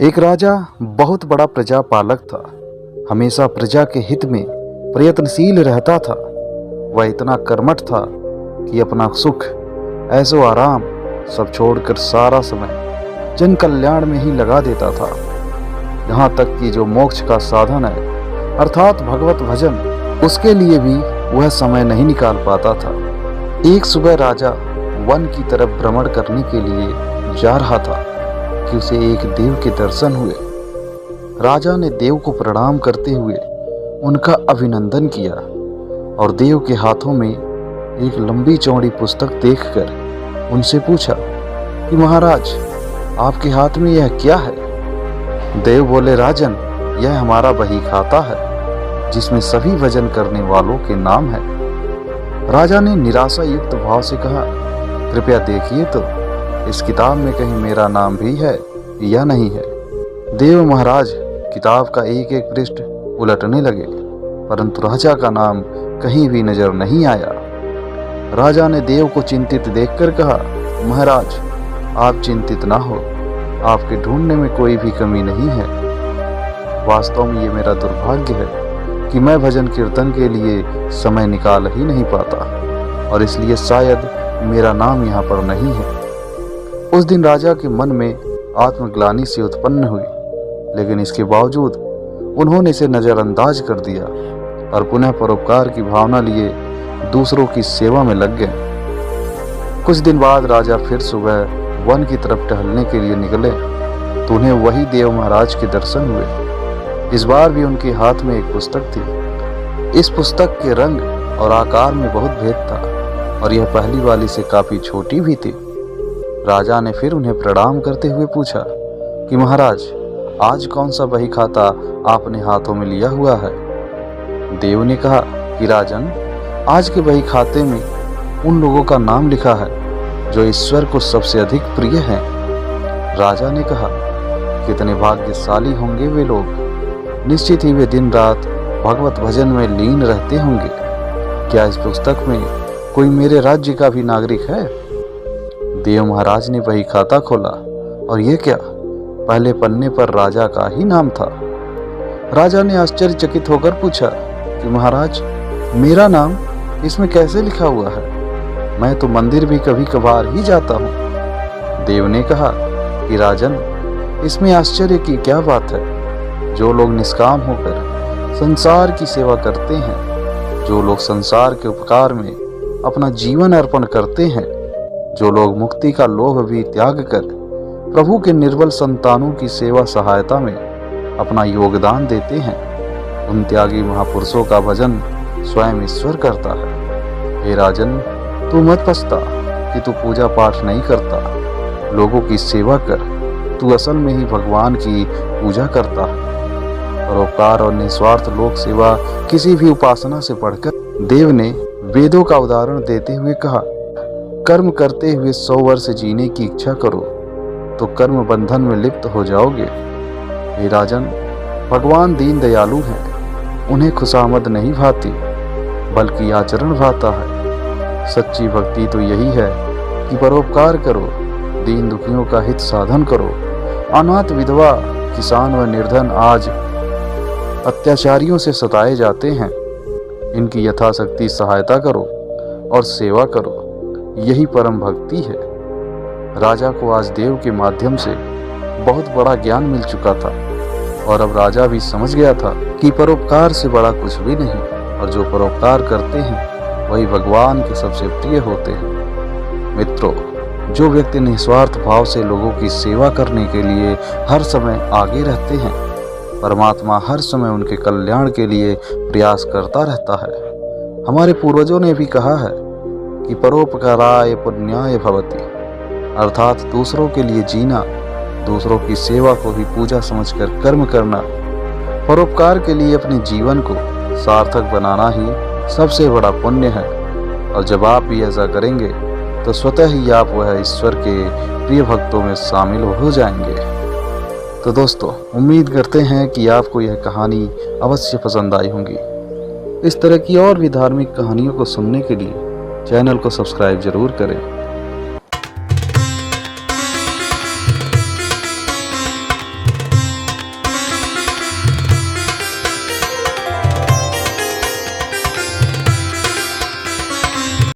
एक राजा बहुत बड़ा प्रजापालक था। हमेशा प्रजा के हित में प्रयत्नशील रहता था। वह इतना कर्मठ था कि अपना सुख, ऐशो आराम सब छोड़कर सारा समय जन कल्याण में ही लगा देता था। यहाँ तक कि जो मोक्ष का साधन है अर्थात भगवत भजन, उसके लिए भी वह समय नहीं निकाल पाता था। एक सुबह राजा वन की तरफ भ्रमण करने के लिए जा रहा था कि उसे एक देव के दर्शन हुए। राजा ने देव को प्रणाम करते हुए उनका अभिनंदन किया और देव के हाथों में एक लंबी चौड़ी पुस्तक देखकर उनसे पूछा कि महाराज, आपके हाथ में यह क्या है? देव बोले, राजन, यह हमारा बही खाता है जिसमें सभी भजन करने वालों के नाम है। राजा ने निराशा युक्त भाव से कहा, कृपया देखिए तो इस किताब में कहीं मेरा नाम भी है या नहीं है। देव महाराज किताब का एक एक पृष्ठ उलटने लगे, परंतु राजा का नाम कहीं भी नजर नहीं आया। राजा ने देव को चिंतित देखकर कहा, महाराज, आप चिंतित ना हो, आपके ढूंढने में कोई भी कमी नहीं है। वास्तव में ये मेरा दुर्भाग्य है कि मैं भजन कीर्तन के लिए समय निकाल ही नहीं पाता और इसलिए शायद मेरा नाम यहाँ पर नहीं है। उस दिन राजा के मन में आत्मग्लानि से उत्पन्न हुई, लेकिन इसके बावजूद उन्होंने इसे नजरअंदाज कर दिया और पुनः परोपकार की भावना लिए दूसरों की सेवा में लग गए। कुछ दिन बाद राजा फिर सुबह वन की तरफ टहलने के लिए निकले तो उन्हें वही देव महाराज के दर्शन हुए। इस बार भी उनके हाथ में एक पुस्तक थी। इस पुस्तक के रंग और आकार में बहुत भेद था और यह पहली वाली से काफी छोटी भी थी। राजा ने फिर उन्हें प्रणाम करते हुए पूछा कि महाराज, आज कौन सा बही खाता आपने हाथों में लिया हुआ है? देव ने कहा कि राजन, आज के बही खाते में उन लोगों का नाम लिखा है जो ईश्वर को सबसे अधिक प्रिय हैं। राजा ने कहा, कितने भाग्यशाली होंगे वे लोग, निश्चित ही वे दिन रात भगवत भजन में लीन रहते होंगे। क्या इस पुस्तक में कोई मेरे राज्य का भी नागरिक है? देव महाराज ने वही खाता खोला और ये क्या, पहले पन्ने पर राजा का ही नाम था। राजा ने आश्चर्यचकित होकर पूछा कि महाराज, मेरा नाम इसमें कैसे लिखा हुआ है? मैं तो मंदिर भी कभी कभार ही जाता हूँ। देव ने कहा कि राजन, इसमें आश्चर्य की क्या बात है? जो लोग निष्काम होकर संसार की सेवा करते हैं, जो लोग संसार के उपकार में अपना जीवन अर्पण करते हैं, जो लोग मुक्ति का लोभ भी त्याग कर प्रभु के निर्बल संतानों की सेवा सहायता में अपना योगदान देते हैं, उन त्यागी महापुरुषों का भजन स्वयं ईश्वर करता है। हे राजन, तू मत पछता कि तू पूजा पाठ नहीं करता, लोगों की सेवा कर, तू असल में ही भगवान की पूजा करता है। परोपकार और निस्वार्थ लोक सेवा किसी भी उपासना से बढ़कर। देव ने वेदों का उदाहरण देते हुए कहा, कर्म करते हुए 100 वर्ष जीने की इच्छा करो तो कर्म बंधन में लिप्त हो जाओगे। हे राजन, भगवान दीन दयालु हैं, उन्हें खुशामद नहीं भाती बल्कि आचरण भाता है। सच्ची भक्ति तो यही है कि परोपकार करो, दीन दुखियों का हित साधन करो। अनाथ, विधवा, किसान व निर्धन आज अत्याचारियों से सताए जाते हैं, इनकी यथाशक्ति सहायता करो और सेवा करो, यही परम भक्ति है। राजा को आज देव के माध्यम से बहुत बड़ा ज्ञान मिल चुका था और अब राजा भी समझ गया था कि परोपकार से बड़ा कुछ भी नहीं और जो परोपकार करते हैं वही भगवान के सबसे प्रिय होते हैं। मित्रों, जो व्यक्ति निस्वार्थ भाव से लोगों की सेवा करने के लिए हर समय आगे रहते हैं, परमात्मा हर समय उनके कल्याण के लिए प्रयास करता रहता है। हमारे पूर्वजों ने भी कहा है कि परोपकाराय पुण्याय भवति, अर्थात दूसरों के लिए जीना, दूसरों की सेवा को भी पूजा समझकर कर्म करना, परोपकार के लिए अपने जीवन को सार्थक बनाना ही सबसे बड़ा पुण्य है। और जब आप भी ऐसा करेंगे तो स्वतः ही आप वह ईश्वर के प्रिय भक्तों में शामिल हो जाएंगे। तो दोस्तों, उम्मीद करते हैं कि आपको यह कहानी अवश्य पसंद आई होगी। इस तरह की और भी धार्मिक कहानियों को सुनने के लिए चैनल को सब्सक्राइब जरूर करें।